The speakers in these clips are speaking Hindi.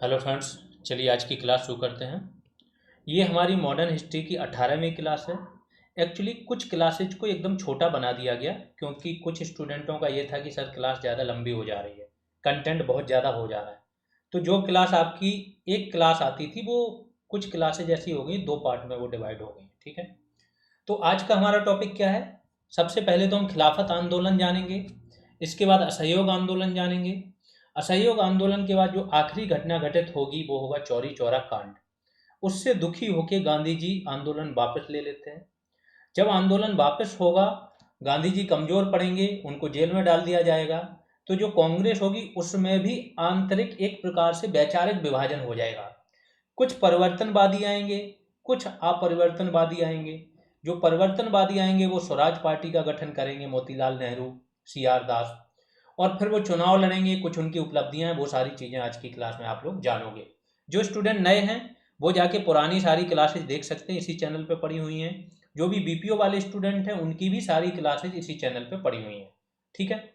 हेलो फ्रेंड्स, चलिए आज की क्लास शुरू करते हैं। ये हमारी मॉडर्न हिस्ट्री की 18वीं क्लास है। एक्चुअली कुछ क्लासेज को एकदम छोटा बना दिया गया क्योंकि कुछ स्टूडेंटों का ये था कि सर क्लास ज़्यादा लंबी हो जा रही है, कंटेंट बहुत ज़्यादा हो जा रहा है। तो जो क्लास आपकी एक क्लास आती थी वो कुछ क्लासेज ऐसी हो गई, दो पार्ट में वो डिवाइड हो गई। ठीक है, तो आज का हमारा टॉपिक क्या है? सबसे पहले तो हम खिलाफत आंदोलन जानेंगे, इसके बाद असहयोग आंदोलन जानेंगे। असहयोग आंदोलन के बाद जो आखिरी घटना घटित होगी वो होगा चौरी चौरा कांड। उससे दुखी होकर गांधी जी आंदोलन वापस ले लेते हैं। जब आंदोलन वापस होगा, गांधी जी कमजोर पड़ेंगे, उनको जेल में डाल दिया जाएगा। तो जो कांग्रेस होगी उसमें भी आंतरिक एक प्रकार से वैचारिक विभाजन हो जाएगा। कुछ परिवर्तनवादी आएंगे, कुछ अपरिवर्तनवादी आएंगे। जो परिवर्तनवादी आएंगे वो स्वराज पार्टी का गठन करेंगे, मोतीलाल नेहरू, सी आर दास, और फिर वो चुनाव लड़ेंगे। कुछ उनकी उपलब्धियां हैं, वो सारी चीज़ें आज की क्लास में आप लोग जानोगे। जो स्टूडेंट नए हैं वो जाके पुरानी सारी क्लासेज देख सकते हैं, इसी चैनल पे पड़ी हुई हैं। जो भी बीपीओ वाले स्टूडेंट हैं उनकी भी सारी क्लासेज इसी चैनल पे पड़ी हुई हैं। ठीक है,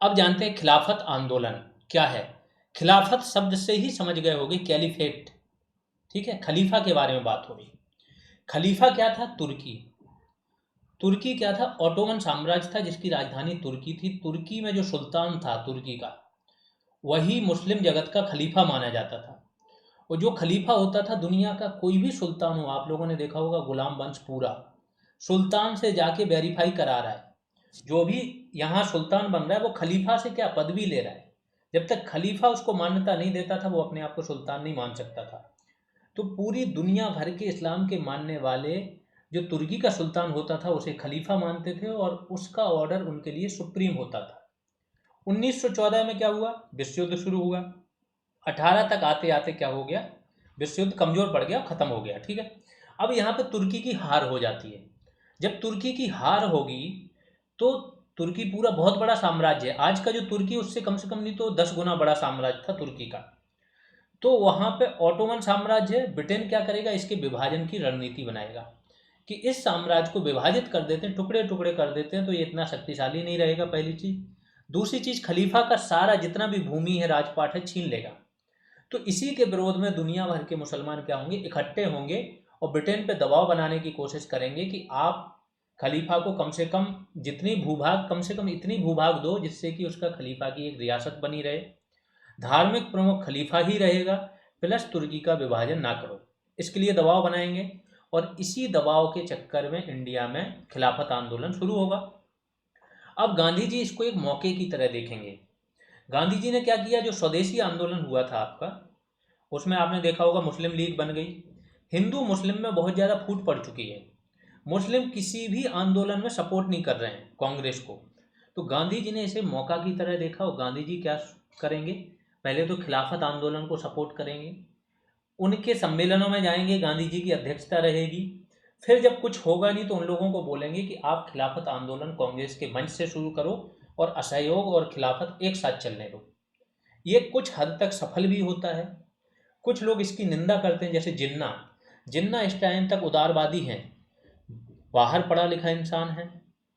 अब जानते हैं खिलाफत आंदोलन क्या है। खिलाफत शब्द से ही समझ गए होंगे, कैलिफेट। ठीक है, खलीफा के बारे में बात हो रही। खलीफा क्या था? तुर्की। तुर्की क्या था? ऑटोमन साम्राज्य था जिसकी राजधानी तुर्की थी। तुर्की में जो सुल्तान था तुर्की का, वही मुस्लिम जगत का खलीफा माना जाता था। और जो खलीफा होता था, दुनिया का कोई भी सुल्तान हो, आप लोगों ने देखा होगा गुलाम वंश पूरा सुल्तान से जाके वेरीफाई करा रहा है। जो भी यहाँ सुल्तान बन रहा है वो खलीफा से क्या पदवी ले रहा है। जब तक खलीफा उसको मान्यता नहीं देता था वो अपने आप को सुल्तान नहीं मान सकता था। तो पूरी दुनिया भर के इस्लाम के मानने वाले जो तुर्की का सुल्तान होता था उसे खलीफा मानते थे और उसका ऑर्डर उनके लिए सुप्रीम होता था। 1914 में क्या हुआ? विश्व युद्ध शुरू हुआ। 18 तक आते आते क्या हो गया? विश्व युद्ध कमजोर पड़ गया, खत्म हो गया। ठीक है, अब यहाँ पे तुर्की की हार हो जाती है। जब तुर्की की हार होगी तो तुर्की पूरा बहुत बड़ा साम्राज्य है। आज का जो तुर्की उससे कम से कम नहीं तो 10 गुना बड़ा साम्राज्य था तुर्की का। तो वहां पे ऑटोमन साम्राज्य है। ब्रिटेन क्या करेगा? इसके विभाजन की रणनीति बनाएगा कि इस साम्राज्य को विभाजित कर देते हैं, टुकड़े टुकड़े कर देते हैं, तो ये इतना शक्तिशाली नहीं रहेगा, पहली चीज। दूसरी चीज, खलीफा का सारा जितना भी भूमि है, राजपाट है, छीन लेगा। तो इसी के विरोध में दुनिया भर के मुसलमान क्या होंगे? इकट्ठे होंगे और ब्रिटेन पे दबाव बनाने की कोशिश करेंगे कि आप खलीफा को कम से कम जितनी भूभाग, कम से कम इतनी भूभाग दो जिससे कि उसका खलीफा की एक रियासत बनी रहे, धार्मिक प्रमुख खलीफा ही रहेगा, प्लस तुर्की का विभाजन ना करो। इसके लिए दबाव बनाएंगे और इसी दबाव के चक्कर में इंडिया में खिलाफत आंदोलन शुरू होगा। अब गांधी जी इसको एक मौके की तरह देखेंगे। गांधी जी ने क्या किया? जो स्वदेशी आंदोलन हुआ था आपका, उसमें आपने देखा होगा मुस्लिम लीग बन गई। हिंदू मुस्लिम में बहुत ज़्यादा फूट पड़ चुकी है। मुस्लिम किसी भी आंदोलन में सपोर्ट नहीं कर रहे हैं कांग्रेस को। तो गांधी जी ने इसे मौका की तरह देखा और गांधी जी क्या करेंगे? पहले तो खिलाफत आंदोलन को सपोर्ट करेंगे, उनके सम्मेलनों में जाएंगे, गांधी जी की अध्यक्षता रहेगी। फिर जब कुछ होगा नहीं तो उन लोगों को बोलेंगे कि आप खिलाफत आंदोलन कांग्रेस के मंच से शुरू करो और असहयोग और खिलाफत एक साथ चलने दो। ये कुछ हद तक सफल भी होता है। कुछ लोग इसकी निंदा करते हैं, जैसे जिन्ना। जिन्ना इस टाइम तक उदारवादी हैं, बाहर पढ़ा लिखा इंसान है,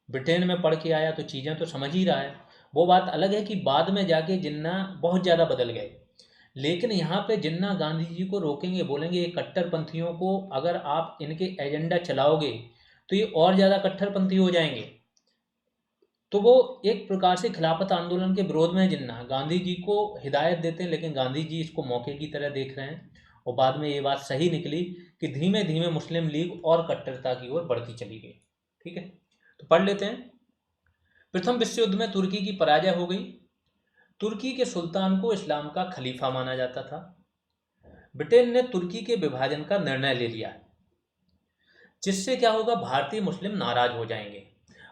ब्रिटेन में पढ़ के आया तो चीज़ें तो समझ ही रहा है। वो बात अलग है कि बाद में जाके जिन्ना बहुत ज़्यादा बदल गए। लेकिन यहाँ पे जिन्ना गांधी जी को रोकेंगे, बोलेंगे ये कट्टरपंथियों को अगर आप इनके एजेंडा चलाओगे तो ये और ज़्यादा कट्टरपंथी हो जाएंगे। तो वो एक प्रकार से खिलाफत आंदोलन के विरोध में जिन्ना गांधी जी को हिदायत देते हैं, लेकिन गांधी जी इसको मौके की तरह देख रहे हैं। और बाद में ये बात सही निकली कि धीमे धीमे मुस्लिम लीग और कट्टरता की ओर बढ़ती चली गई। ठीक है, तो पढ़ लेते हैं। प्रथम विश्व युद्ध में तुर्की की पराजय हो गई। तुर्की के सुल्तान को इस्लाम का खलीफा माना जाता था। ब्रिटेन ने तुर्की के विभाजन का निर्णय ले लिया, जिससे क्या होगा? भारतीय मुस्लिम नाराज हो जाएंगे।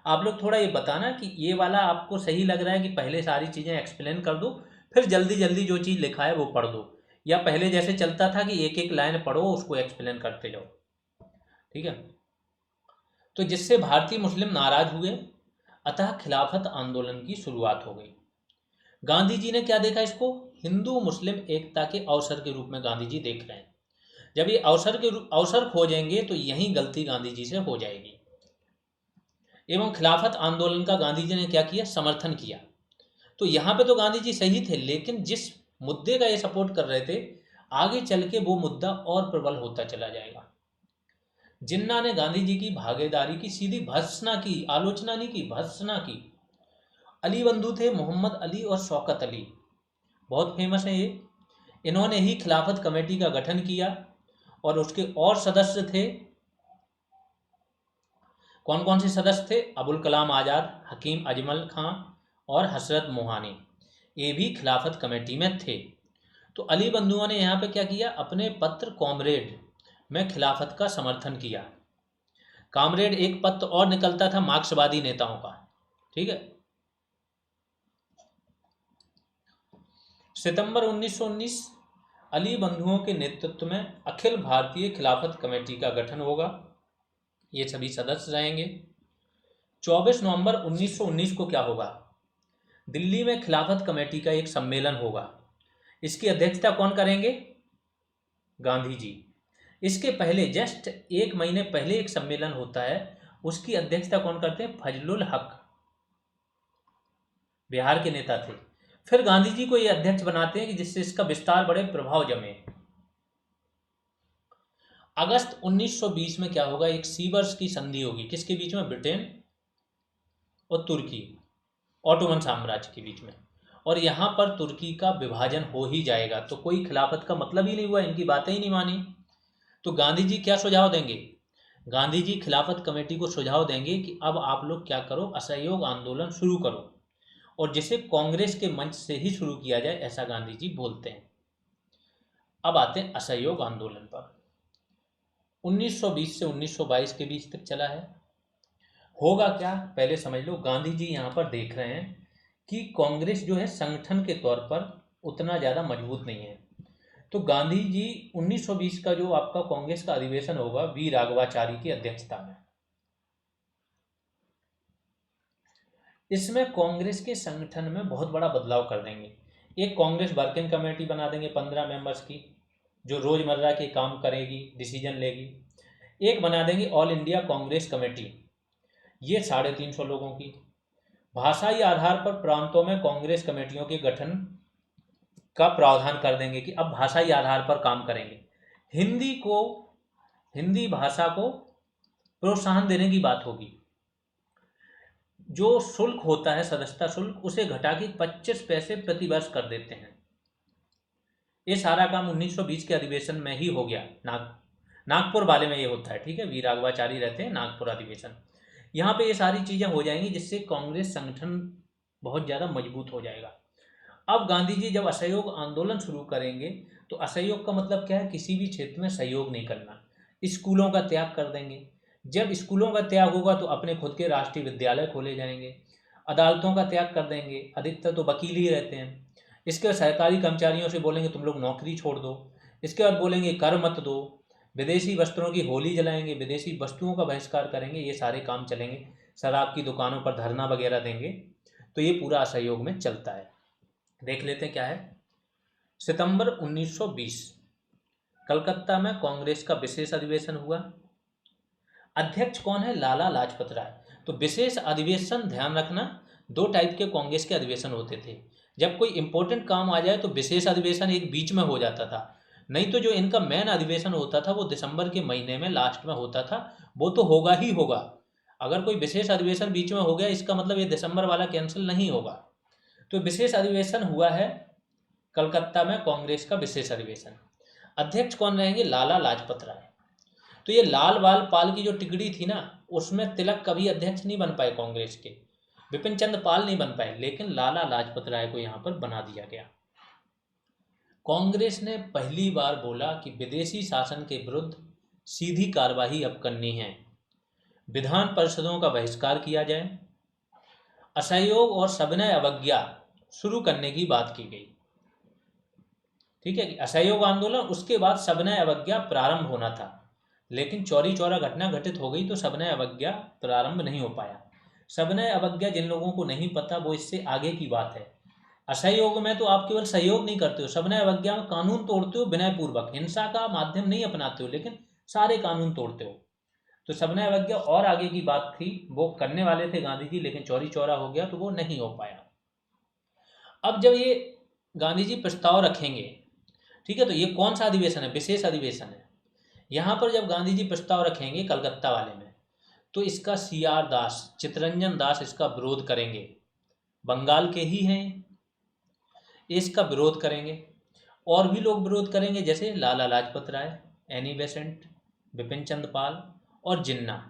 आप लोग थोड़ा ये बताना कि ये वाला आपको सही लग रहा है कि पहले सारी चीज़ें एक्सप्लेन कर दो, फिर जल्दी जल्दी जो चीज़ लिखा है वो पढ़ दो, या पहले जैसे चलता था कि एक एक लाइन पढ़ो उसको एक्सप्लेन करते जाओ। ठीक है, तो जिससे भारतीय मुस्लिम नाराज हुए, अतः खिलाफत आंदोलन की शुरुआत हो गई। गांधी जी ने क्या देखा? इसको हिंदू मुस्लिम एकता के अवसर के रूप में गांधी जी देख रहे हैं। जब ये अवसर खोजेंगे तो यही गलती गांधी जी से हो जाएगी। एवं खिलाफत आंदोलन का गांधी जी ने क्या किया? समर्थन किया। तो यहाँ पे तो गांधी जी सही थे, लेकिन जिस मुद्दे का ये सपोर्ट कर रहे थे, आगे चल के वो मुद्दा और प्रबल होता चला जाएगा। जिन्ना ने गांधी जी की भागीदारी की सीधी भर्त्सना की, आलोचना नहीं की, भर्त्सना की। अली बंधु थे मोहम्मद अली और शौकत अली, बहुत फेमस है ये। इन्होंने ही खिलाफत कमेटी का गठन किया और उसके और सदस्य थे। कौन कौन से सदस्य थे? अबुल कलाम आज़ाद, हकीम अजमल खां और हसरत मोहानी, ये भी खिलाफत कमेटी में थे। तो अली बंधुओं ने यहाँ पे क्या किया? अपने पत्र कॉमरेड में खिलाफत का समर्थन किया। कॉमरेड एक पत्र और निकलता था मार्क्सवादी नेताओं का, ठीक है। सितंबर 1919 अली बंधुओं के नेतृत्व में अखिल भारतीय खिलाफत कमेटी का गठन होगा, ये सभी सदस्य रहेंगे। 24 नवंबर 1919 को क्या होगा? दिल्ली में खिलाफत कमेटी का एक सम्मेलन होगा। इसकी अध्यक्षता कौन करेंगे? गांधी जी। इसके पहले जस्ट एक महीने पहले एक सम्मेलन होता है, उसकी अध्यक्षता कौन करते हैं? फजलुल हक, बिहार के नेता थे। फिर गांधी जी को ये अध्यक्ष बनाते हैं कि जिससे इसका विस्तार बढ़े, प्रभाव जमे। अगस्त 1920 में क्या होगा? एक सीवर्स की संधि होगी, किसके बीच में? ब्रिटेन और तुर्की, ऑटोमन साम्राज्य के बीच में। और यहाँ पर तुर्की का विभाजन हो ही जाएगा, तो कोई खिलाफत का मतलब ही नहीं हुआ, इनकी बातें ही नहीं मानी। तो गांधी जी क्या सुझाव देंगे? गांधी जी खिलाफत कमेटी को सुझाव देंगे कि अब आप लोग क्या करो, असहयोग आंदोलन शुरू करो, और जिसे कांग्रेस के मंच से ही शुरू किया जाए, ऐसा गांधी जी बोलते हैं। अब आते हैं असहयोग आंदोलन पर। 1920 से 1922 के बीच तक चला है। होगा क्या, पहले समझ लो। गांधी जी यहाँ पर देख रहे हैं कि कांग्रेस जो है संगठन के तौर पर उतना ज़्यादा मजबूत नहीं है। तो गांधी जी 1920 का जो आपका कांग्रेस का अधिवेशन होगा वी राघवाचारी की अध्यक्षता में, इसमें कांग्रेस के संगठन में बहुत बड़ा बदलाव कर देंगे। एक कांग्रेस वर्किंग कमेटी बना देंगे 15 मेंबर्स की, जो रोजमर्रा के काम करेगी, डिसीजन लेगी। एक बना देंगे ऑल इंडिया कांग्रेस कमेटी, ये 350 लोगों की। भाषाई आधार पर प्रांतों में कांग्रेस कमेटियों के गठन का प्रावधान कर देंगे कि अब भाषाई आधार पर काम करेंगे। हिंदी भाषा को प्रोत्साहन देने की बात होगी। जो शुल्क होता है, सदस्यता शुल्क, उसे घटा के 25 पैसे प्रति वर्ष कर देते हैं। ये सारा काम 1920 के अधिवेशन में ही हो गया। नागपुर वाले में ये होता है, ठीक है। वी राघवाचारी रहते हैं, नागपुर अधिवेशन। यहाँ पे ये सारी चीज़ें हो जाएंगी जिससे कांग्रेस संगठन बहुत ज़्यादा मजबूत हो जाएगा। अब गांधी जी जब असहयोग आंदोलन शुरू करेंगे, तो असहयोग का मतलब क्या है? किसी भी क्षेत्र में सहयोग नहीं करना। स्कूलों का त्याग कर देंगे। जब स्कूलों का त्याग होगा तो अपने खुद के राष्ट्रीय विद्यालय खोले जाएंगे। अदालतों का त्याग कर देंगे, अधिकतर तो वकील ही रहते हैं। इसके बाद सरकारी कर्मचारियों से बोलेंगे तुम लोग नौकरी छोड़ दो। इसके बाद बोलेंगे कर मत दो। विदेशी वस्त्रों की होली जलाएंगे, विदेशी वस्तुओं का बहिष्कार करेंगे, ये सारे काम चलेंगे। शराब की दुकानों पर धरना वगैरह देंगे। तो ये पूरा असहयोग में चलता है। देख लेते हैं क्या है। सितंबर 1920 कलकत्ता में कांग्रेस का विशेष अधिवेशन हुआ। अध्यक्ष कौन है? लाला लाजपत राय। तो विशेष अधिवेशन, ध्यान रखना, 2 टाइप के कांग्रेस के अधिवेशन होते थे। जब कोई इंपॉर्टेंट काम आ जाए तो विशेष अधिवेशन एक बीच में हो जाता था, नहीं तो जो इनका मेन अधिवेशन होता था वो दिसंबर के महीने में लास्ट में होता था। वो तो होगा ही होगा। अगर कोई विशेष अधिवेशन बीच में हो गया, इसका मतलब ये दिसंबर वाला कैंसिल नहीं होगा। तो विशेष अधिवेशन हुआ है कलकत्ता में, कांग्रेस का विशेष अधिवेशन। अध्यक्ष कौन रहेंगे? लाला लाजपत राय। तो ये लाल बाल पाल की जो टिकड़ी थी ना, उसमें तिलक कभी अध्यक्ष नहीं बन पाए कांग्रेस के, विपिन चंद्र पाल नहीं बन पाए, लेकिन लाला लाजपत राय को यहां पर बना दिया गया। कांग्रेस ने पहली बार बोला कि विदेशी शासन के विरुद्ध सीधी कार्रवाई अब करनी है, विधान परिषदों का बहिष्कार किया जाए, असहयोग और सविनय अवज्ञा शुरू करने की बात की गई। ठीक है कि असहयोग आंदोलन, उसके बाद सविनय अवज्ञा प्रारंभ होना था, लेकिन चौरी चौरा घटना घटित हो गई तो सविनय अवज्ञा प्रारंभ नहीं हो पाया। सविनय अवज्ञा जिन लोगों को नहीं पता, वो इससे आगे की बात है। असहयोग में तो आप केवल सहयोग नहीं करते हो, सविनय अवज्ञा में कानून तोड़ते हो विनय पूर्वक, हिंसा का माध्यम नहीं अपनाते हो, लेकिन सारे कानून तोड़ते हो। तो सविनय अवज्ञा और आगे की बात थी, वो करने वाले थे गांधी जी, लेकिन चौरी चौरा हो गया तो वो नहीं हो पाया। अब जब ये गांधी जी प्रस्ताव रखेंगे। ठीक है, तो ये कौन सा अधिवेशन है? विशेष अधिवेशन है। यहाँ पर जब गांधी जी प्रस्ताव रखेंगे कलकत्ता वाले में, तो इसका CR दास, चित्तरंजन दास इसका विरोध करेंगे। बंगाल के ही हैं, इसका विरोध करेंगे। और भी लोग विरोध करेंगे, जैसे लाला लाजपत राय, एनी बेसेंट, बिपिन चंद्र पाल और जिन्ना।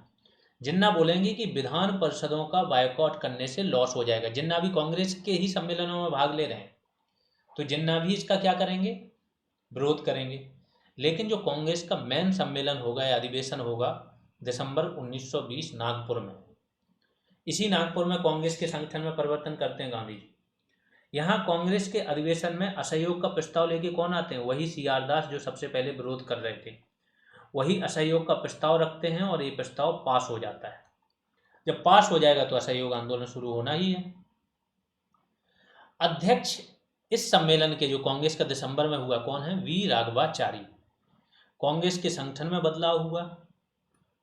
जिन्ना बोलेंगे कि विधान परिषदों का बायकॉट करने से लॉस हो जाएगा। जिन्ना भी कांग्रेस के ही सम्मेलनों में भाग ले रहे हैं, तो जिन्ना भी इसका क्या करेंगे? विरोध करेंगे। लेकिन जो कांग्रेस का मेन सम्मेलन होगा या अधिवेशन होगा दिसंबर 1920 नागपुर में, इसी नागपुर में कांग्रेस के संगठन में परिवर्तन करते हैं गांधी जी। यहाँ कांग्रेस के अधिवेशन में असहयोग का प्रस्ताव लेके कौन आते हैं? वही CR दास, जो सबसे पहले विरोध कर रहे थे, वही असहयोग का प्रस्ताव रखते हैं और ये प्रस्ताव पास हो जाता है। जब पास हो जाएगा तो असहयोग आंदोलन शुरू होना ही है। अध्यक्ष इस सम्मेलन के, जो कांग्रेस का दिसंबर में हुआ, कौन है? V राघवाचारी। कांग्रेस के संगठन में बदलाव हुआ।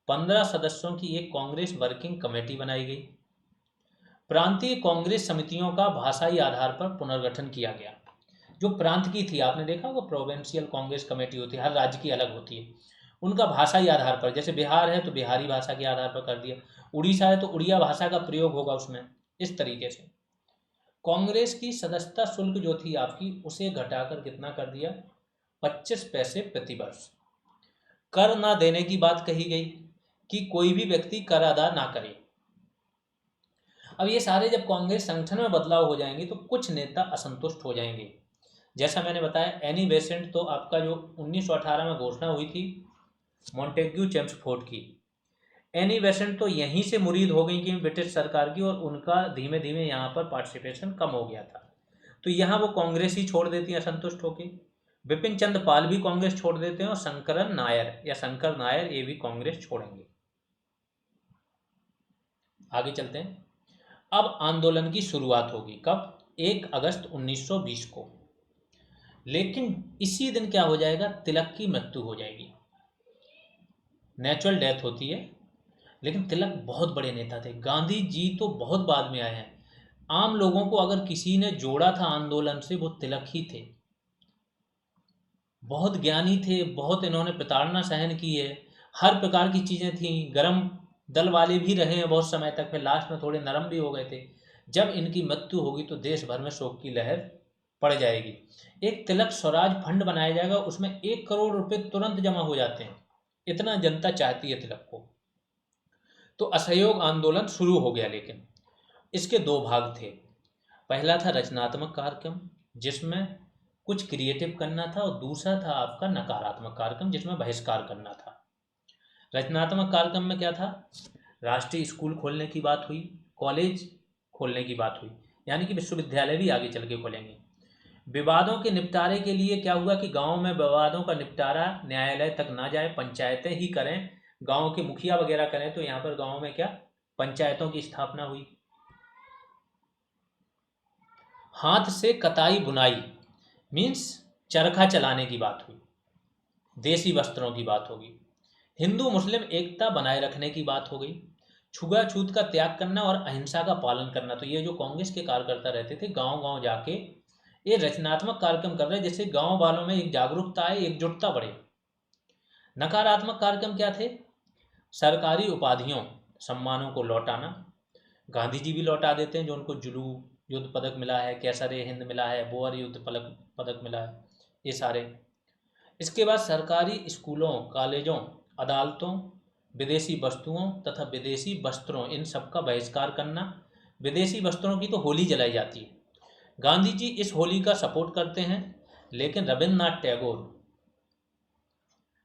15 सदस्यों की एक कांग्रेस वर्किंग कमेटी बनाई गई। प्रांतीय कांग्रेस समितियों का भाषाई आधार पर पुनर्गठन किया गया। जो प्रांत की थी, आपने देखा होगा प्रोविंशियल कांग्रेस कमेटी होती है, हर राज्य की अलग होती है, उनका भाषाई आधार पर, जैसे बिहार है तो बिहारी भाषा के आधार पर कर दिया, उड़ीसा है तो उड़िया भाषा का प्रयोग होगा उसमें। इस तरीके से कांग्रेस की सदस्यता शुल्क जो थी आपकी, उसे घटाकर कितना कर दिया? 25 पैसे प्रति वर्ष। कर ना देने की बात कही गई कि कोई भी व्यक्ति कर अदा ना करे। अब ये सारे जब कांग्रेस संगठन में बदलाव हो जाएंगे तो कुछ नेता असंतुष्ट हो जाएंगे। जैसा मैंने बताया, एनी बेसेंट तो आपका जो 1918 में घोषणा हुई थी मॉन्टेग्यू चेम्सफोर्ड की, एनी बेसेंट तो यहीं से मुरीद हो गई कि ब्रिटिश सरकार की, और उनका धीमे धीमे यहाँ पर पार्टिसिपेशन कम हो गया था, तो यहाँ वो कांग्रेस ही छोड़ देती है असंतुष्ट होकर। बिपिन चंद्र पाल भी कांग्रेस छोड़ देते हैं और शंकरन नायर या शंकर नायर ये भी कांग्रेस छोड़ेंगे। आगे चलते हैं। अब आंदोलन की शुरुआत होगी कब? 1 अगस्त 1920 को। लेकिन इसी दिन क्या हो जाएगा? तिलक की मृत्यु हो जाएगी। नेचुरल डेथ होती है, लेकिन तिलक बहुत बड़े नेता थे। गांधी जी तो बहुत बाद में आए हैं। आम लोगों को अगर किसी ने जोड़ा था आंदोलन से, वो तिलक ही थे। बहुत ज्ञानी थे, बहुत इन्होंने प्रताड़ना सहन की है, हर प्रकार की चीज़ें थी। गरम दल वाले भी रहे हैं बहुत समय तक, फिर लास्ट में थोड़े नरम भी हो गए थे। जब इनकी मृत्यु होगी तो देश भर में शोक की लहर पड़ जाएगी। एक तिलक स्वराज फंड बनाया जाएगा, उसमें 1 करोड़ रुपए तुरंत जमा हो जाते हैं, इतना जनता चाहती है तिलक को। तो असहयोग आंदोलन शुरू हो गया, लेकिन इसके 2 भाग थे। पहला था रचनात्मक कार्यक्रम, जिसमें कुछ क्रिएटिव करना था, और दूसरा था आपका नकारात्मक कार्यक्रम, जिसमें बहिष्कार करना था। रचनात्मक कार्यक्रम में क्या था? राष्ट्रीय स्कूल खोलने की बात हुई, कॉलेज खोलने की बात हुई, यानी कि विश्वविद्यालय भी आगे चल के खोलेंगे। विवादों के निपटारे के लिए क्या हुआ कि गांव में विवादों का निपटारा न्यायालय तक ना जाए, पंचायतें ही करें, गांव के मुखिया वगैरह करें। तो यहाँ पर गांव में क्या, पंचायतों की स्थापना हुई। हाथ से कताई बुनाई मीन्स चरखा चलाने की बात हुई। देसी वस्त्रों की बात होगी। हिंदू मुस्लिम एकता बनाए रखने की बात हो गई। छुआछूत का त्याग करना और अहिंसा का पालन करना। तो ये जो कांग्रेस के कार्यकर्ता रहते थे, गांव गांव जाके ये रचनात्मक कार्यक्रम कर रहे हैं, जिससे गांव वालों में एक जागरूकता आए, एकजुटता बढ़े। नकारात्मक कार्यक्रम क्या थे? सरकारी उपाधियों, सम्मानों को लौटाना। गांधी जी भी लौटा देते हैं, जो उनको जुलू युद्ध पदक मिला है, कैसरे हिंद मिला है, बोअर युद्ध पदक मिला है, ये सारे। इसके बाद सरकारी स्कूलों, कॉलेजों, अदालतों, विदेशी वस्तुओं तथा विदेशी वस्त्रों, इन सब का बहिष्कार करना। विदेशी वस्त्रों की तो होली जलाई जाती है, गांधी जी इस होली का सपोर्ट करते हैं। लेकिन रविन्द्रनाथ टैगोर,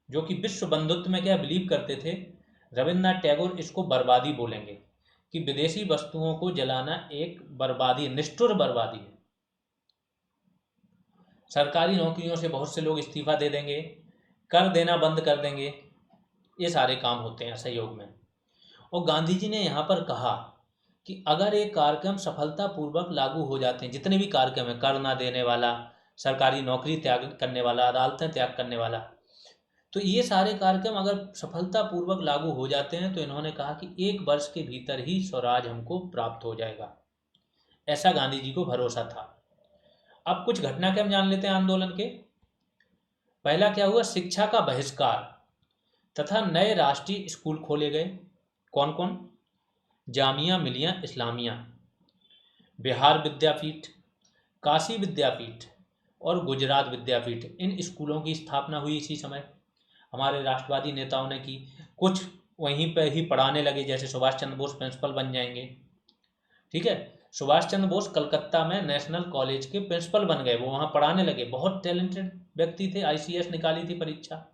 जो कि विश्व बंधुत्व में क्या बिलीव करते थे, रविन्द्रनाथ टैगोर इसको बर्बादी बोलेंगे, कि विदेशी वस्तुओं को जलाना एक बर्बादी, निष्ठुर बर्बादी है। सरकारी नौकरियों से बहुत से लोग इस्तीफा दे देंगे, कर देना बंद कर देंगे, ये सारे काम होते हैं असहयोग में। और गांधी जी ने यहाँ पर कहा कि अगर एक कार्यक्रम सफलतापूर्वक लागू हो जाते हैं, जितने भी कार्यक्रम है, कर ना देने वाला, सरकारी नौकरी त्याग करने वाला, अदालतें त्याग करने वाला, तो ये सारे कार्यक्रम अगर सफलतापूर्वक लागू हो जाते हैं, तो इन्होंने कहा कि 1 वर्ष के भीतर ही स्वराज हमको प्राप्त हो जाएगा। ऐसा गांधी जी को भरोसा था। अब कुछ घटनाक्रम जान लेते हैं आंदोलन के। पहला क्या हुआ, शिक्षा का बहिष्कार तथा नए राष्ट्रीय स्कूल खोले गए। कौन कौन, जामिया मिलिया इस्लामिया, बिहार विद्यापीठ, काशी विद्यापीठ और गुजरात विद्यापीठ, इन स्कूलों की स्थापना हुई इसी समय। हमारे राष्ट्रवादी नेताओं ने की। कुछ वहीं पर ही पढ़ाने लगे, जैसे सुभाष चंद्र बोस प्रिंसिपल बन जाएंगे। ठीक है, सुभाष चंद्र बोस कलकत्ता में नेशनल कॉलेज के प्रिंसिपल बन गए, वो वहाँ पढ़ाने लगे। बहुत टैलेंटेड व्यक्ति थे, आईसीएस निकाली थी परीक्षा।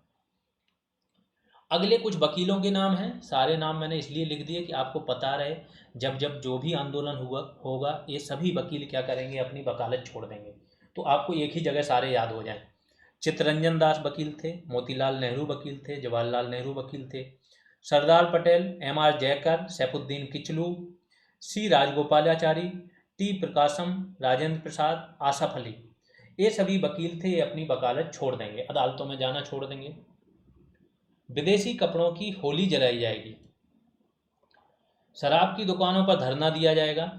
अगले कुछ वकीलों के नाम हैं, सारे नाम मैंने इसलिए लिख दिए कि आपको पता रहे, जब जब जो भी आंदोलन हुआ होगा ये सभी वकील क्या करेंगे, अपनी वकालत छोड़ देंगे, तो आपको एक ही जगह सारे याद हो जाएं। चित्तरंजन दास वकील थे, मोतीलाल नेहरू वकील थे, जवाहरलाल नेहरू वकील थे, सरदार पटेल, एम आर जयकर, सैफुद्दीन किचलू, सी राजगोपालाचारी, टी प्रकाशम, राजेंद्र प्रसाद, आसफ अली, ये सभी वकील थे। ये अपनी वकालत छोड़ देंगे, अदालतों में जाना छोड़ देंगे। विदेशी कपड़ों की होली जलाई जाएगी, शराब की दुकानों पर धरना दिया जाएगा।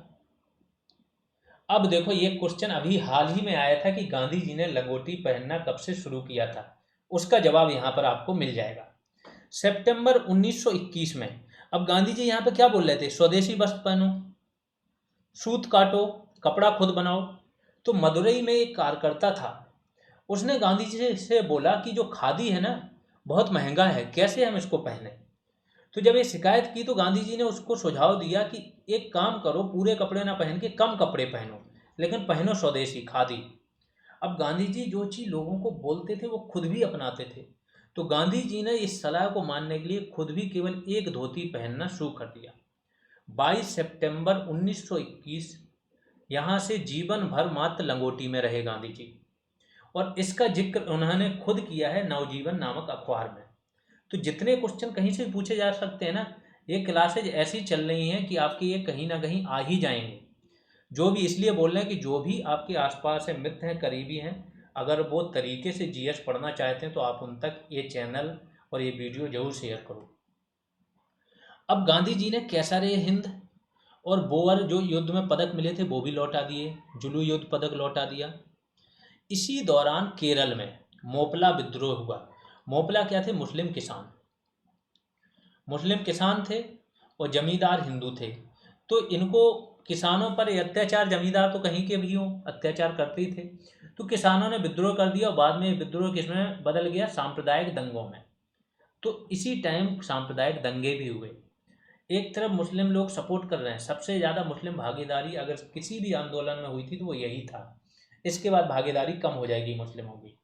अब देखो ये क्वेश्चन अभी हाल ही में आया था कि गांधी जी ने लंगोटी पहनना कब से शुरू किया था, उसका जवाब यहाँ पर आपको मिल जाएगा, सितंबर 1921 में। अब गांधी जी यहाँ पे क्या बोल रहे थे, स्वदेशी वस्त्र पहनो, सूत काटो, कपड़ा खुद बनाओ। तो मदुरई में एक कार्यकर्ता था, उसने गांधी जी से बोला कि जो खादी है ना बहुत महंगा है, कैसे हम इसको पहने। तो जब ये शिकायत की तो गांधी जी ने उसको सुझाव दिया कि एक काम करो, पूरे कपड़े ना पहन के कम कपड़े पहनो, लेकिन पहनो स्वदेशी खादी। अब गांधी जी जो चीज़ लोगों को बोलते थे वो खुद भी अपनाते थे। तो गांधी जी ने इस सलाह को मानने के लिए खुद भी केवल एक धोती पहनना शुरू कर दिया। 22 सितंबर 1921 यहाँ से जीवन भर मात्र लंगोटी में रहे गांधी जी, और इसका जिक्र उन्होंने खुद किया है नवजीवन नामक अखबार में। तो जितने क्वेश्चन कहीं से पूछे जा सकते हैं ना, ये क्लासेज ऐसी चल रही हैं कि आपके ये कहीं ना कहीं आ ही जाएंगे। जो भी इसलिए बोल रहे हैं कि जो भी आपके आसपास है, मित्र हैं, करीबी हैं, अगर वो तरीके से जीएस पढ़ना चाहते हैं तो आप उन तक ये चैनल और ये वीडियो जरूर शेयर करो। अब गांधी जी ने कैसर हिंद और बोअर जो युद्ध में पदक मिले थे वो भी लौटा दिए, जुलू युद्ध पदक लौटा दिया। इसी दौरान केरल में मोपला विद्रोह हुआ। मोपला क्या थे, मुस्लिम किसान। मुस्लिम किसान थे और जमींदार हिंदू थे, तो इनको किसानों पर अत्याचार, जमींदार तो कहीं के भी हों अत्याचार करते ही थे, तो किसानों ने विद्रोह कर दिया और बाद में विद्रोह किसमें बदल गया, सांप्रदायिक दंगों में। तो इसी टाइम सांप्रदायिक दंगे भी हुए। एक तरफ मुस्लिम लोग सपोर्ट कर रहे हैं, सबसे ज़्यादा मुस्लिम भागीदारी अगर किसी भी आंदोलन में हुई थी तो वो यही था, इसके बाद भागीदारी कम हो जाएगी मुस्लिमों की।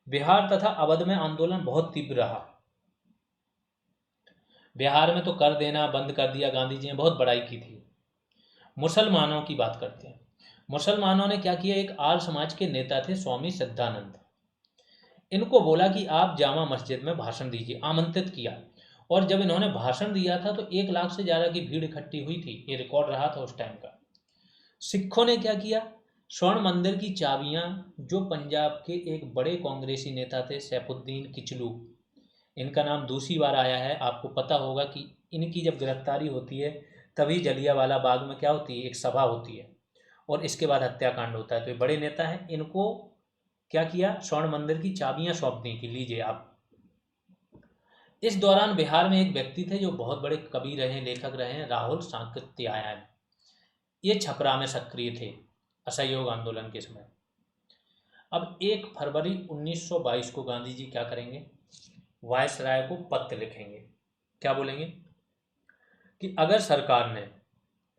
बिहार तथा अवध में आंदोलन बहुत तीव्र रहा। बिहार में तो कर देना बंद कर दिया, गांधी जी ने बहुत बड़ाई की थी। मुसलमानों की बात करते हैं। मुसलमानों ने क्या किया, एक आर्य समाज के नेता थे स्वामी सिद्धानंद, इनको बोला कि आप जामा मस्जिद में भाषण दीजिए, आमंत्रित किया। और जब इन्होंने भाषण दिया था तो 1 लाख से ज़्यादा की भीड़ इकट्ठी हुई थी, ये रिकॉर्ड रहा था उस टाइम का। सिखों ने क्या किया, स्वर्ण मंदिर की चाबियां, जो पंजाब के एक बड़े कांग्रेसी नेता थे सैफुद्दीन किचलू, इनका नाम दूसरी बार आया है, आपको पता होगा कि इनकी जब गिरफ्तारी होती है तभी जलियांवाला बाग में क्या होती है, एक सभा होती है और इसके बाद हत्याकांड होता है। तो ये बड़े नेता हैं, इनको क्या किया, स्वर्ण मंदिर की चाबियां सौंप दी कि लीजिए आप। इस दौरान बिहार में एक व्यक्ति थे जो बहुत बड़े कवि रहे, लेखक रहे हैं, राहुल सांकृत्यायन, ये छपरा में सक्रिय थे असहयोग आंदोलन के समय। अब 1 फरवरी 1922 को गांधी जी क्या करेंगे, वायसराय को पत्र लिखेंगे। क्या बोलेंगे कि अगर सरकार ने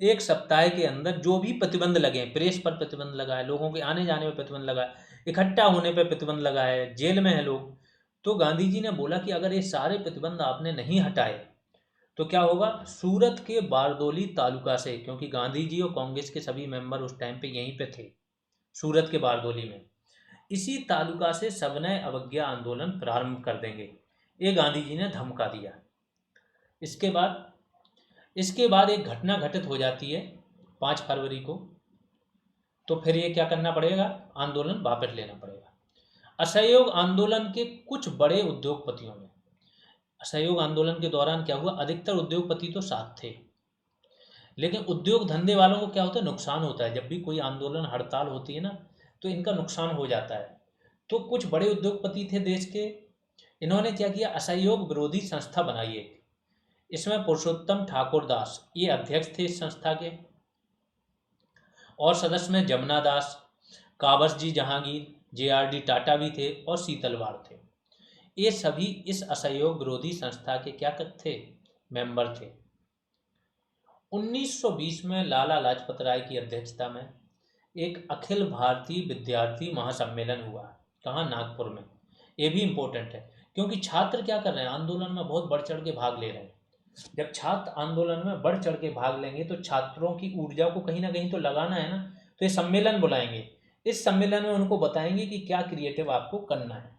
1 सप्ताह के अंदर जो भी प्रतिबंध लगे, प्रेस पर प्रतिबंध लगा है, लोगों के आने जाने पर प्रतिबंध लगा है, इकट्ठा होने पर प्रतिबंध लगा है, जेल में है लोग, तो गांधी जी ने बोला कि अगर ये सारे प्रतिबंध आपने नहीं हटाए तो क्या होगा, सूरत के बारदोली तालुका से, क्योंकि गांधी जी और कांग्रेस के सभी मेंबर उस टाइम पे यहीं पे थे, सूरत के बारदोली में, इसी तालुका से सविनय अवज्ञा आंदोलन प्रारंभ कर देंगे। ये गांधी जी ने धमका दिया। इसके बाद एक घटना घटित हो जाती है 5 फरवरी को, तो फिर ये क्या करना पड़ेगा, आंदोलन वापस लेना पड़ेगा। असहयोग आंदोलन के कुछ बड़े उद्योगपतियों ने, असहयोग आंदोलन के दौरान क्या हुआ, अधिकतर उद्योगपति तो साथ थे, लेकिन उद्योग धंधे वालों को क्या होता है, नुकसान होता है। जब भी कोई आंदोलन हड़ताल होती है ना, तो इनका नुकसान हो जाता है। तो कुछ बड़े उद्योगपति थे देश के, इन्होंने क्या किया, असहयोग विरोधी संस्था बनाई एक। इसमें पुरुषोत्तम ठाकुर दास ये अध्यक्ष थे इस संस्था के, और सदस्य में जमुना दास, काबस जी जहांगीर, JRD टाटा भी थे और शीतलवाड़ थे। ये सभी इस असहयोग विरोधी संस्था के क्या थे, मेंबर थे। 1920 में लाला लाजपत राय की अध्यक्षता में एक अखिल भारतीय विद्यार्थी महासम्मेलन हुआ। कहाँ, नागपुर में। ये भी इम्पोर्टेंट है क्योंकि छात्र क्या कर रहे हैं, आंदोलन में बहुत बढ़ चढ़ के भाग ले रहे हैं। जब छात्र आंदोलन में बढ़ चढ़ के भाग लेंगे तो छात्रों की ऊर्जा को कहीं ना कहीं तो लगाना है ना, तो ये सम्मेलन बुलाएंगे। इस सम्मेलन में उनको बताएंगे कि क्या क्रिएटिव आपको करना है।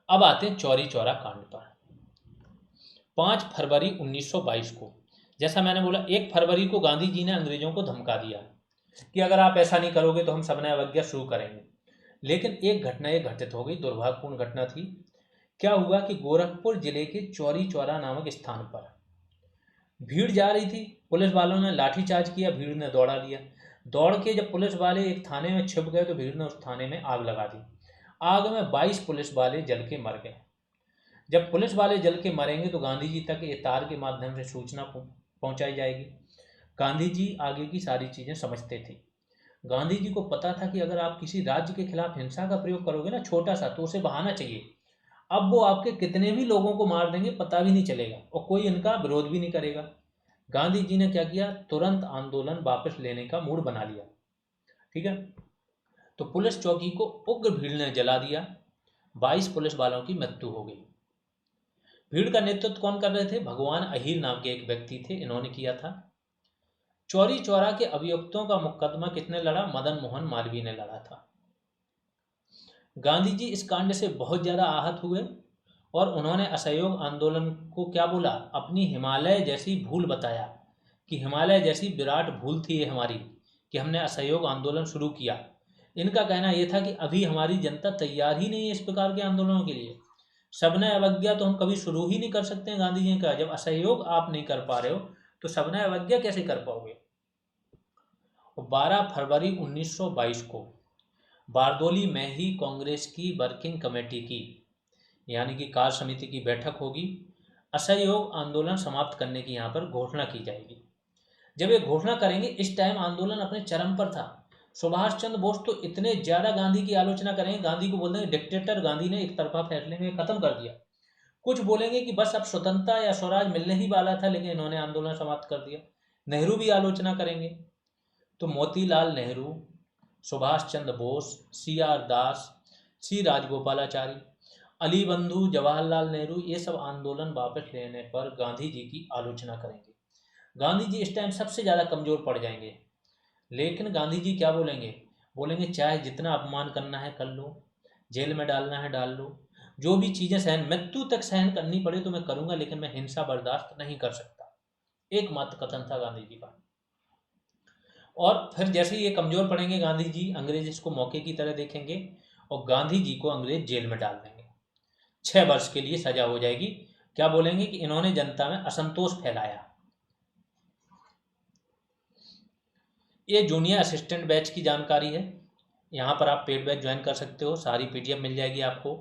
अब आते हैं चौरी चौरा कांड पर। 5 फरवरी 1922 को, जैसा मैंने बोला, 1 फरवरी को गांधी जी ने अंग्रेजों को धमका दिया कि अगर आप ऐसा नहीं करोगे तो हम सविनय अवज्ञा शुरू करेंगे। लेकिन एक घटना ये घटित हो गई, दुर्भाग्यपूर्ण घटना थी। क्या हुआ कि गोरखपुर जिले के चौरी चौरा नामक स्थान पर भीड़ जा रही थी, पुलिस वालों ने लाठीचार्ज किया, भीड़ ने दौड़ा दिया। दौड़ के जब पुलिस वाले एक थाने में छिप गए तो भीड़ ने उस थाने में आग लगा दी। आग में 22 पुलिस वाले जल के मर गए। जब पुलिस वाले जल के मरेंगे तो गांधी जी तक ये तार के माध्यम से सूचना पहुंचाई जाएगी। गांधी जी आगे की सारी चीज़ें समझते थे। गांधी जी को पता था कि अगर आप किसी राज्य के खिलाफ हिंसा का प्रयोग करोगे ना, छोटा सा, तो उसे बहाना चाहिए। अब वो आपके कितने भी लोगों को मार देंगे, पता भी नहीं चलेगा और कोई इनका विरोध भी नहीं करेगा। गांधी जी ने क्या किया, तुरंत आंदोलन वापस लेने का मूड बना लिया। ठीक है, तो पुलिस चौकी को उग्र भीड़ ने जला दिया। 22 पुलिस वालों की मृत्यु हो गई। भीड़ का नेतृत्व कौन कर रहे थे, भगवान अहीर नाम के एक व्यक्ति थे, इन्होंने किया था। चौरी चौरा के अभियुक्तों का मुकदमा किसने लड़ा, मदन मोहन मालवीय ने लड़ा था। गांधी जी इस कांड से बहुत ज़्यादा आहत हुए और उन्होंने असहयोग आंदोलन को क्या बोला, अपनी हिमालय जैसी भूल बताया कि हिमालय जैसी विराट भूल थी ये हमारी कि हमने असहयोग आंदोलन शुरू किया। इनका कहना यह था कि अभी हमारी जनता तैयार ही नहीं है इस प्रकार के आंदोलनों के लिए। सविनय अवज्ञा तो हम कभी शुरू ही नहीं कर सकते हैं। गांधी जी का जब असहयोग आप नहीं कर पा रहे हो तो सविनय अवज्ञा कैसे कर पाओगे। 12 फरवरी 1922 को बारदोली में ही कांग्रेस की वर्किंग कमेटी की, यानी कि कार्य समिति की बैठक होगी। असहयोग आंदोलन समाप्त करने की यहाँ पर घोषणा की जाएगी। जब ये घोषणा करेंगे, इस टाइम आंदोलन अपने चरम पर था। सुभाष चंद्र बोस तो इतने ज़्यादा गांधी की आलोचना करेंगे, गांधी को बोल देंगे डिक्टेटर, गांधी ने एक तरफा फैसले में खत्म कर दिया। कुछ बोलेंगे कि बस अब स्वतंत्रता या स्वराज मिलने ही वाला था लेकिन इन्होंने आंदोलन समाप्त कर दिया। नेहरू भी आलोचना करेंगे। तो मोतीलाल नेहरू, सुभाष चंद्र बोस, CR दास, C राजगोपालाचारी, अली बंधु, जवाहरलाल नेहरू, ये सब आंदोलन वापस लेने पर गांधी जी की आलोचना करेंगे। गांधी जी इस टाइम सबसे ज़्यादा कमज़ोर पड़ जाएंगे। लेकिन गांधी जी क्या बोलेंगे, बोलेंगे चाहे जितना अपमान करना है कर लो, जेल में डालना है डाल लो, जो भी चीज़ें सहन, मृत्यु तक सहन करनी पड़े तो मैं करूँगा, लेकिन मैं हिंसा बर्दाश्त नहीं कर सकता। एकमात्र कथन था गांधी जी का। और फिर जैसे ही ये कमज़ोर पड़ेंगे गांधी जी, अंग्रेज इसको मौके की तरह देखेंगे और गांधी जी को अंग्रेज जेल में डाल देंगे। 6 वर्ष के लिए सजा हो जाएगी। क्या बोलेंगे कि इन्होंने जनता में असंतोष फैलाया। ये जूनियर असिस्टेंट बैच की जानकारी है। यहाँ पर आप पेड बैच ज्वाइन कर सकते हो, सारी PDF मिल जाएगी आपको।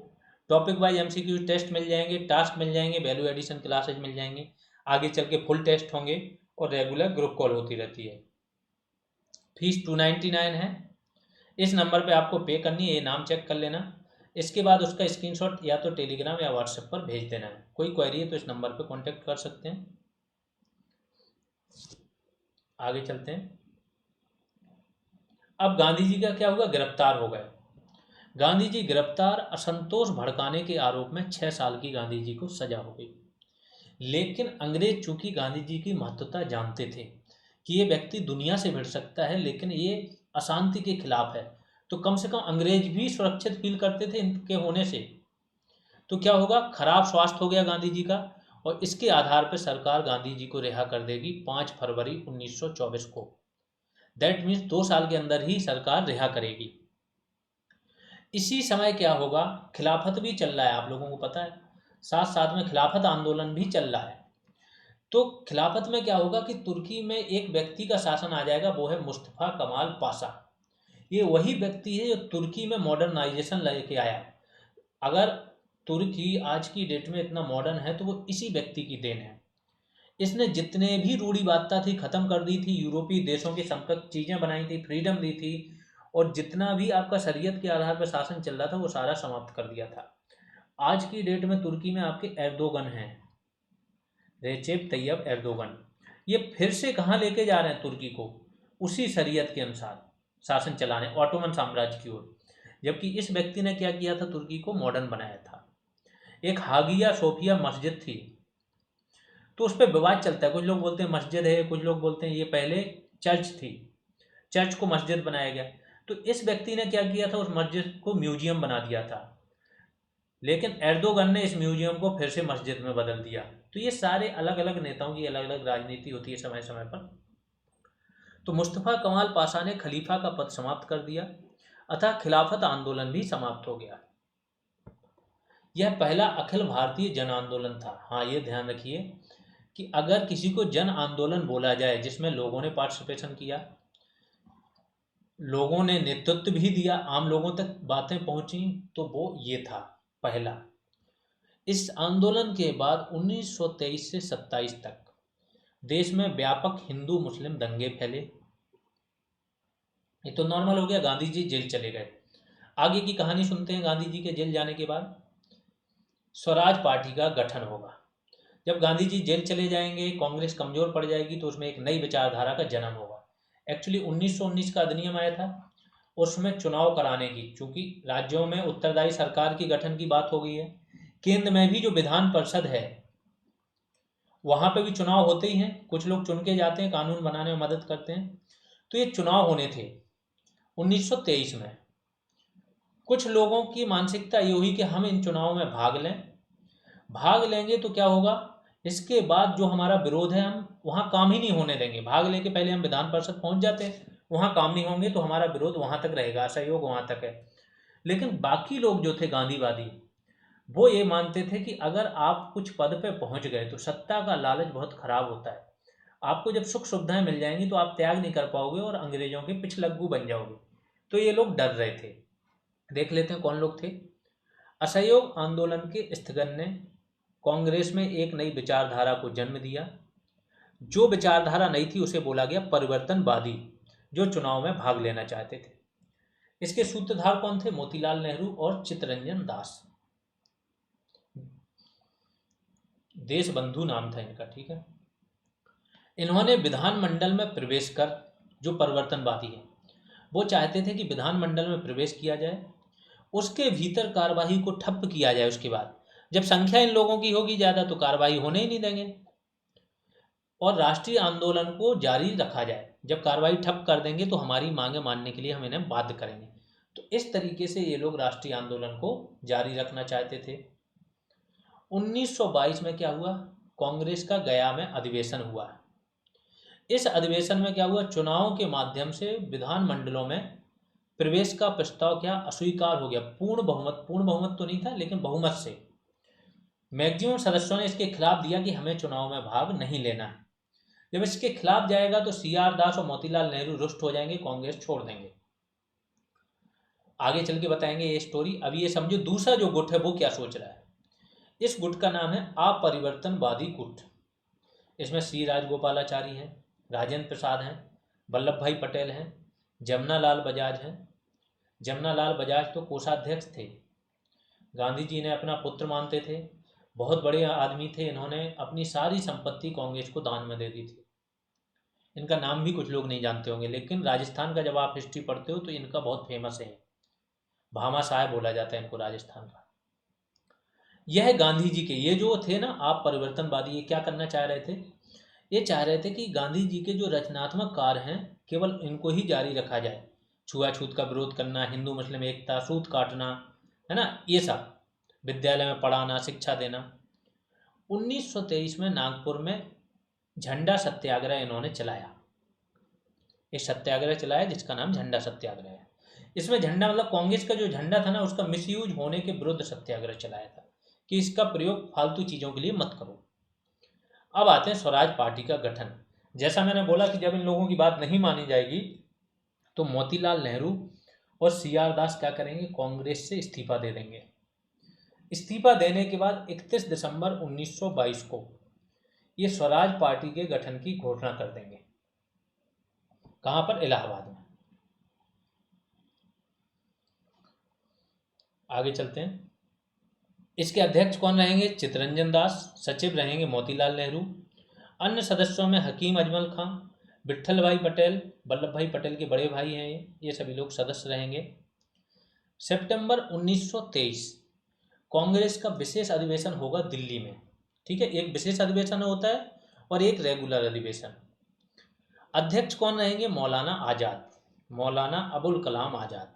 टॉपिक वाइज MCQ टेस्ट मिल जाएंगे, टास्क मिल जाएंगे, वैल्यू एडिशन क्लासेज मिल जाएंगे। आगे चल के फुल टेस्ट होंगे और रेगुलर ग्रुप कॉल होती रहती है। फीस 299 है। इस नंबर पे आपको पे करनी है, ये नाम चेक कर लेना। इसके बाद उसका स्क्रीनशॉट या तो टेलीग्राम या व्हाट्सएप पर भेज देना है। कोई क्वेरी है तो इस नंबर पे कांटेक्ट कर सकते हैं। आगे चलते हैं। अब गांधी जी का क्या हुआ, गिरफ्तार हो गए। गांधी जी गिरफ्तार, असंतोष भड़काने के आरोप में 6 साल की गांधी जी को सजा हो गई। लेकिन अंग्रेज चूंकि गांधी जी की महत्वता जानते थे कि ये व्यक्ति दुनिया से भिड़ सकता है लेकिन ये अशांति के खिलाफ है, तो कम से कम अंग्रेज भी सुरक्षित फील करते थे इनके होने से। तो क्या होगा, खराब स्वास्थ्य हो गया गांधी जी का और इसके आधार पर सरकार गांधी जी को रिहा कर देगी 5 फरवरी 1924 को। दैट मीन्स 2 साल के अंदर ही सरकार रिहा करेगी। इसी समय क्या होगा, खिलाफत भी चल रहा है, आप लोगों को पता है, साथ साथ में खिलाफत आंदोलन भी चल रहा है। तो खिलाफत में क्या होगा कि तुर्की में एक व्यक्ति का शासन आ जाएगा, वो है मुस्तफ़ा कमाल पाशा। ये वही व्यक्ति है जो तुर्की में मॉडर्नाइजेशन लेके आया। अगर तुर्की आज की डेट में इतना मॉडर्न है तो वो इसी व्यक्ति की देन है। इसने जितने भी रूढ़िवादिता थी खत्म कर दी थी, यूरोपीय देशों के समकक्ष चीज़ें बनाई थी, फ्रीडम दी थी, और जितना भी आपका शरीयत के आधार पर शासन चल रहा था वो सारा समाप्त कर दिया था। आज की डेट में तुर्की में आपके एर्दोगन हैं, रेचेप तैयब एर्दोगन। ये फिर से कहाँ लेके जा रहे हैं तुर्की को, उसी शरीयत के अनुसार शासन चलाने, ऑटोमन साम्राज्य की ओर। जबकि इस व्यक्ति ने क्या किया था, तुर्की को मॉडर्न बनाया था। एक हागिया सोफिया मस्जिद थी, तो उस पर विवाद चलता है। कुछ लोग बोलते हैं मस्जिद है, कुछ लोग बोलते हैं ये पहले चर्च थी, चर्च को मस्जिद बनाया गया। तो इस व्यक्ति ने क्या किया था, उस मस्जिद को म्यूजियम बना दिया था, लेकिन एर्दोगन ने इस म्यूजियम को फिर से मस्जिद में बदल दिया। तो ये सारे अलग अलग नेताओं की अलग अलग राजनीति होती है समय समय पर। तो मुस्तफ़ा कमाल पाशा ने खलीफा का पद समाप्त कर दिया, अतः खिलाफत आंदोलन भी समाप्त हो गया। यह पहला अखिल भारतीय जन आंदोलन था। हाँ, ये ध्यान रखिए कि अगर किसी को जन आंदोलन बोला जाए जिसमें लोगों ने पार्टिसिपेशन किया, लोगों ने नेतृत्व भी दिया, आम लोगों तक बातें पहुंची, तो वो ये था पहला। इस आंदोलन के बाद 1923 से 27 तक देश में व्यापक हिंदू मुस्लिम दंगे फैले। ये तो नॉर्मल हो गया, गांधी जी जेल चले गए। आगे की कहानी सुनते हैं। गांधी जी के जेल जाने के बाद स्वराज पार्टी का गठन होगा। जब गांधी जी जेल चले जाएंगे, कांग्रेस कमजोर पड़ जाएगी, तो उसमें एक नई विचारधारा का जन्म होगा। एक्चुअली 1919 का अधिनियम आया था, उसमें चुनाव कराने की, चूंकि राज्यों में उत्तरदायी सरकार की गठन की बात हो गई है, केंद्र में भी जो विधान परिषद है वहां पे भी चुनाव होते ही हैं, कुछ लोग चुन के जाते हैं, कानून बनाने में मदद करते हैं। तो ये चुनाव होने थे 1923 में। कुछ लोगों की मानसिकता ये हुई कि हम इन चुनावों में भाग लेंगे तो क्या होगा, इसके बाद जो हमारा विरोध है हम वहाँ काम ही नहीं होने देंगे। भाग लेके पहले हम विधान परिषद पहुंच जाते हैं, वहाँ काम नहीं होंगे तो हमारा विरोध वहाँ तक रहेगा, असहयोग वहाँ तक है। लेकिन बाकी लोग जो थे गांधीवादी, वो ये मानते थे कि अगर आप कुछ पद पे पहुंच गए तो सत्ता का लालच बहुत खराब होता है। आपको जब सुख सुविधाएं मिल जाएंगी तो आप त्याग नहीं कर पाओगे और अंग्रेजों के पिछलग्गू बन जाओगे। तो ये लोग डर रहे थे। देख लेते हैं कौन लोग थे। असहयोग आंदोलन के स्थगन ने कांग्रेस में एक नई विचारधारा को जन्म दिया। जो विचारधारा नई थी उसे बोला गया परिवर्तनवादी, जो चुनाव में भाग लेना चाहते थे। इसके सूत्रधार कौन थे, मोतीलाल नेहरू और चित्तरंजन दास। देशबंधु नाम था इनका, ठीक है। इन्होंने विधानमंडल में प्रवेश कर, जो परिवर्तनवादी है वो चाहते थे कि विधानमंडल में प्रवेश किया जाए, उसके भीतर कार्यवाही को ठप किया जाए। उसके बाद जब संख्या इन लोगों की होगी ज़्यादा तो कार्रवाई होने ही नहीं देंगे, और राष्ट्रीय आंदोलन को जारी रखा जाए। जब कार्रवाई ठप कर देंगे तो हमारी मांगे मानने के लिए हम इन्हें बाध्य करेंगे। तो इस तरीके से ये लोग राष्ट्रीय आंदोलन को जारी रखना चाहते थे। 1922 में क्या हुआ, कांग्रेस का गया में अधिवेशन हुआ। इस अधिवेशन में क्या हुआ, चुनाव के माध्यम से विधानमंडलों में प्रवेश का प्रस्ताव क्या अस्वीकार हो गया। पूर्ण बहुमत तो नहीं था, लेकिन बहुमत से मैक्सिमम सदस्यों ने इसके खिलाफ दिया कि हमें चुनाव में भाग नहीं लेना है। जब इसके खिलाफ जाएगा तो CR दास और मोतीलाल नेहरू रुष्ट हो जाएंगे, कांग्रेस छोड़ देंगे। आगे चल के बताएंगे ये स्टोरी। अभी ये समझो दूसरा जो गुट है वो क्या सोच रहा है। इस गुट का नाम है अपरिवर्तनवादी गुट। इसमें श्री राजगोपालाचारी हैं, राजेंद्र प्रसाद हैं, वल्लभ भाई पटेल हैं, जमनालाल बजाज हैं। जमनालाल बजाज तो कोषाध्यक्ष थे, गांधी जी ने अपना पुत्र मानते थे, बहुत बड़े आदमी थे। इन्होंने अपनी सारी संपत्ति कांग्रेस को दान में दे दी थी। इनका नाम भी कुछ लोग नहीं जानते होंगे, लेकिन राजस्थान का जब आप हिस्ट्री पढ़ते हो तो इनका बहुत फेमस है। भामा साहब बोला जाता है इनको राजस्थान का। यह गांधी जी के ये जो थे ना आप परिवर्तनवादी, ये क्या करना चाह रहे थे, ये चाह रहे थे कि गांधी जी के जो रचनात्मक कार्य हैं केवल इनको ही जारी रखा जाए। छुआछूत का विरोध करना, हिंदू मुस्लिम एकता, सूत काटना, है ना, ये सब, विद्यालय में पढ़ाना, शिक्षा देना। 1923 में नागपुर में झंडा सत्याग्रह इन्होंने चलाया। एक सत्याग्रह चलाया जिसका नाम झंडा सत्याग्रह है। इसमें झंडा मतलब कांग्रेस का जो झंडा था ना उसका मिसयूज होने के विरुद्ध सत्याग्रह चलाया था कि इसका प्रयोग फालतू चीज़ों के लिए मत करो। अब आते हैं स्वराज पार्टी का गठन। जैसा मैंने बोला कि जब इन लोगों की बात नहीं मानी जाएगी तो मोतीलाल नेहरू और CR दास क्या करेंगे, कांग्रेस से इस्तीफा दे देंगे। इस्तीफा देने के बाद 31 दिसंबर 1922 को ये स्वराज पार्टी के गठन की घोषणा कर देंगे। कहाँ पर, इलाहाबाद में। आगे चलते हैं। इसके अध्यक्ष कौन रहेंगे, चित्तरंजन दास। सचिव रहेंगे मोतीलाल नेहरू। अन्य सदस्यों में हकीम अजमल खां, विट्ठल भाई पटेल, वल्लभ भाई पटेल के बड़े भाई हैं ये सभी लोग सदस्य रहेंगे। सितंबर 1923 कांग्रेस का विशेष अधिवेशन होगा दिल्ली में। ठीक है, एक विशेष अधिवेशन होता है और एक रेगुलर अधिवेशन। अध्यक्ष कौन रहेंगे, मौलाना आज़ाद, मौलाना अबुल कलाम आज़ाद।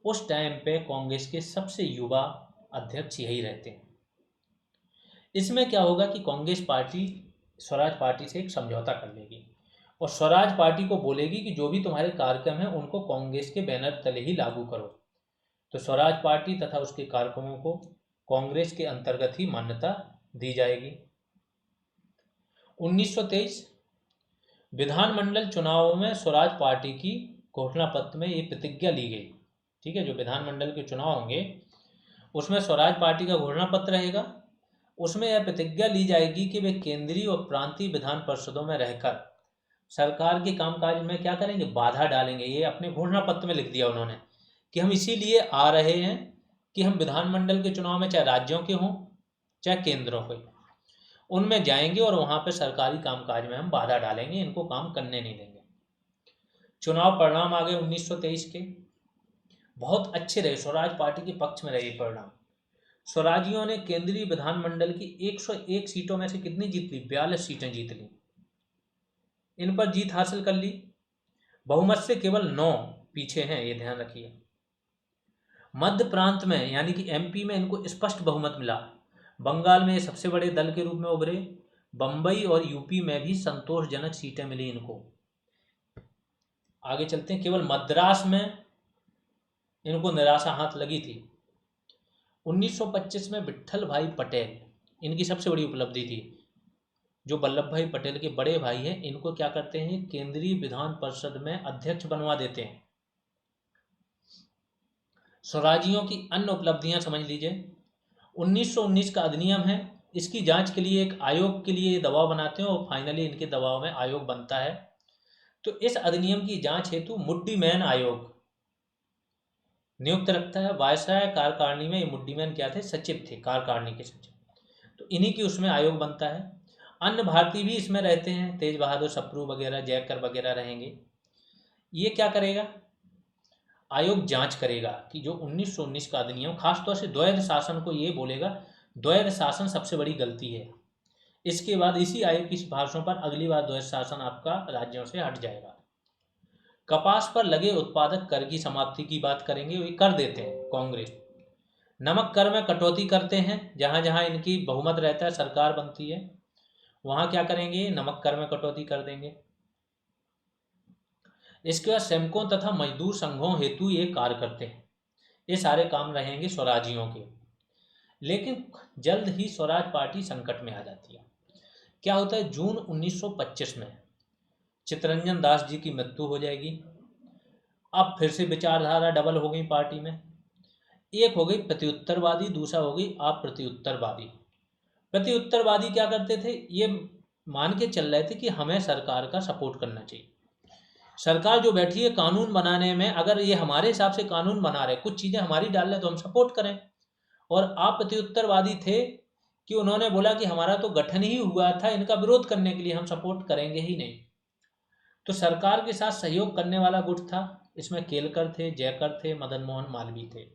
उस टाइम पे कांग्रेस के सबसे युवा अध्यक्ष यही रहते हैं। इसमें क्या होगा कि कांग्रेस पार्टी स्वराज पार्टी से एक समझौता कर लेगी और स्वराज पार्टी को बोलेगी कि जो भी तुम्हारे कार्यक्रम हैं उनको कांग्रेस के बैनर तले ही लागू करो। तो स्वराज पार्टी तथा उसके कार्यक्रमों को कांग्रेस के अंतर्गत ही मान्यता दी जाएगी। 1923 विधानमंडल चुनावों में स्वराज पार्टी की घोषणा पत्र में ये प्रतिज्ञा ली गई। ठीक है, जो विधानमंडल के चुनाव होंगे उसमें स्वराज पार्टी का घोषणा पत्र रहेगा। उसमें यह प्रतिज्ञा ली जाएगी कि वे केंद्रीय और प्रांतीय विधान परिषदों में रहकर सरकार के कामकाज में क्या करेंगे, बाधा डालेंगे। ये अपने घोषणा पत्र में लिख दिया उन्होंने कि हम इसीलिए आ रहे हैं कि हम विधानमंडल के चुनाव में चाहे राज्यों के हों चाहे केंद्रों के, उनमें जाएंगे और वहां पर सरकारी कामकाज में हम बाधा डालेंगे, इनको काम करने नहीं देंगे। चुनाव परिणाम आ गए 1923 के, बहुत अच्छे रहे, स्वराज पार्टी के पक्ष में रहे परिणाम। स्वराजियों ने केंद्रीय विधानमंडल की 101 सीटों में से कितनी जीत ली, 42 सीटें जीत ली, इन पर जीत हासिल कर ली। बहुमत से केवल 9 पीछे हैं, ये ध्यान रखिए। मध्य प्रांत में यानी कि MP में इनको स्पष्ट बहुमत मिला। बंगाल में ये सबसे बड़े दल के रूप में उभरे। बंबई और UP में भी संतोषजनक सीटें मिली इनको। आगे चलते हैं। केवल मद्रास में इनको निराशा हाथ लगी थी। 1925 में विट्ठल भाई पटेल, इनकी सबसे बड़ी उपलब्धि थी। जो वल्लभ भाई पटेल के बड़े भाई हैं, इनको क्या करते हैं, केंद्रीय विधान परिषद में अध्यक्ष बनवा देते हैं। स्वराजियों की अन्य उपलब्धियां समझ लीजिए। 1919 का अधिनियम है, इसकी जांच के लिए एक आयोग के लिए दबाव बनाते हैं और फाइनली इनके दबाव में आयोग बनता है। तो इस अधिनियम की जांच हेतु मुड्डीमैन आयोग नियुक्त रखता है। वायसराय कार्यकारिणी में ये मुड्डीमैन क्या थे, सचिव थे, कार्यकारिणी के सचिव। तो इन्हीं की उसमें आयोग बनता है। अन्य भारतीय भी इसमें रहते हैं, तेज बहादुर सप्रू वगैरह, जयकर वगैरह रहेंगे। ये क्या करेगा, आयोग जांच करेगा कि जो 1919 का अधिनियम, खासतौर से द्वैध शासन को ये बोलेगा द्वैध शासन सबसे बड़ी गलती है। इसके बाद इसी आयोग की सिफारिशों पर अगली बार द्वैध शासन आपका राज्यों से हट जाएगा। कपास पर लगे उत्पादक कर की समाप्ति की बात करेंगे, वे कर देते हैं कांग्रेस। नमक कर में कटौती करते हैं, जहां जहां इनकी बहुमत रहता है, सरकार बनती है, वहां क्या करेंगे, नमक कर में कटौती कर देंगे। इसके बाद श्रमिकों तथा मजदूर संघों हेतु ये कार्य करते हैं। ये सारे काम रहेंगे स्वराजियों के। लेकिन जल्द ही स्वराज पार्टी संकट में आ जाती है। क्या होता है, जून 1925 में चित्तरंजन दास जी की मृत्यु हो जाएगी। अब फिर से विचारधारा डबल हो गई पार्टी में। एक हो गई प्रत्युत्तरवादी, दूसरा हो गई अप्रत्युत्तरवादी। प्रत्युत्तरवादी क्या करते थे, ये मान के चल रहे थे कि हमें सरकार का सपोर्ट करना चाहिए। सरकार जो बैठी है कानून बनाने में, अगर ये हमारे हिसाब से कानून बना रहे, कुछ चीज़ें हमारी डाल रहे, तो हम सपोर्ट करें। और आप प्रत्युत्तरवादी थे कि उन्होंने बोला कि हमारा तो गठन ही हुआ था, इनका विरोध करने के लिए हम सपोर्ट करेंगे ही नहीं। तो सरकार के साथ सहयोग करने वाला गुट था, इसमें केलकर थे, जयकर थे, मदन मोहन मालवीय थे।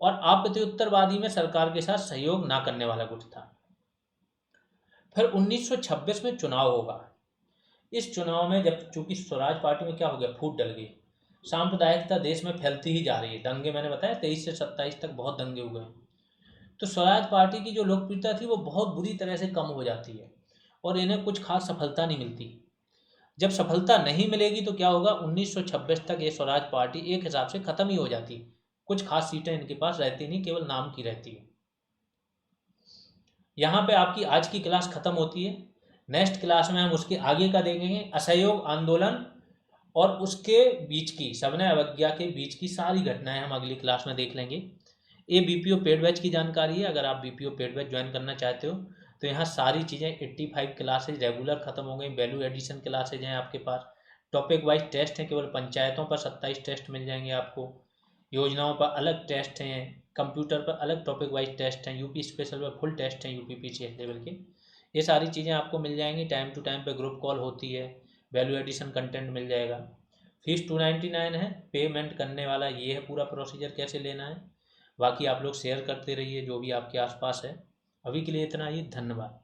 और आप प्रत्युत्तरवादी में सरकार के साथ सहयोग ना करने वाला गुट था। फिर 1926 में चुनाव होगा। इस चुनाव में जब चूंकि स्वराज पार्टी में क्या हो गया, फूट डल गई, सांप्रदायिकता देश में फैलती ही जा रही है। दंगे, मैंने बताया 23 से 27 तक बहुत दंगे हुए। तो स्वराज पार्टी की जो लोकप्रियता थी वो बहुत बुरी तरह से कम हो जाती है और इन्हें कुछ खास सफलता नहीं मिलती। जब सफलता नहीं मिलेगी तो क्या होगा, 1926 तक ये स्वराज पार्टी एक हिसाब से खत्म ही हो जाती। कुछ खास सीटें इनके पास रहती नहीं, केवल नाम की रहती है। यहाँ पे आपकी आज की क्लास खत्म होती है। नेक्स्ट क्लास में हम उसके आगे का देखेंगे, असहयोग आंदोलन और उसके बीच की सविनय अवज्ञा के बीच की सारी घटनाएं हम अगली क्लास में देख लेंगे। ये बीपीओ पेड बैच की जानकारी है। अगर आप बीपीओ पेड बैच ज्वाइन करना चाहते हो तो यहाँ सारी चीज़ें 85 क्लासेज रेगुलर खत्म हो गई, वैल्यू एडिशन क्लासेज हैं आपके पास, टॉपिक वाइज टेस्ट हैं, केवल पंचायतों पर 27 टेस्ट मिल जाएंगे आपको, योजनाओं पर अलग टेस्ट हैं, कंप्यूटर पर अलग टॉपिक वाइज टेस्ट हैं, यूपी स्पेशल पर फुल टेस्ट हैं यूपी पीसीएस लेवल के। ये सारी चीज़ें आपको मिल जाएंगी। टाइम टू टाइम पे ग्रुप कॉल होती है, वैल्यू एडिशन कंटेंट मिल जाएगा। फीस 299 है। पेमेंट करने वाला ये है पूरा प्रोसीजर कैसे लेना है। बाकी आप लोग शेयर करते रहिए जो भी आपके आसपास है। अभी के लिए इतना ही, धन्यवाद।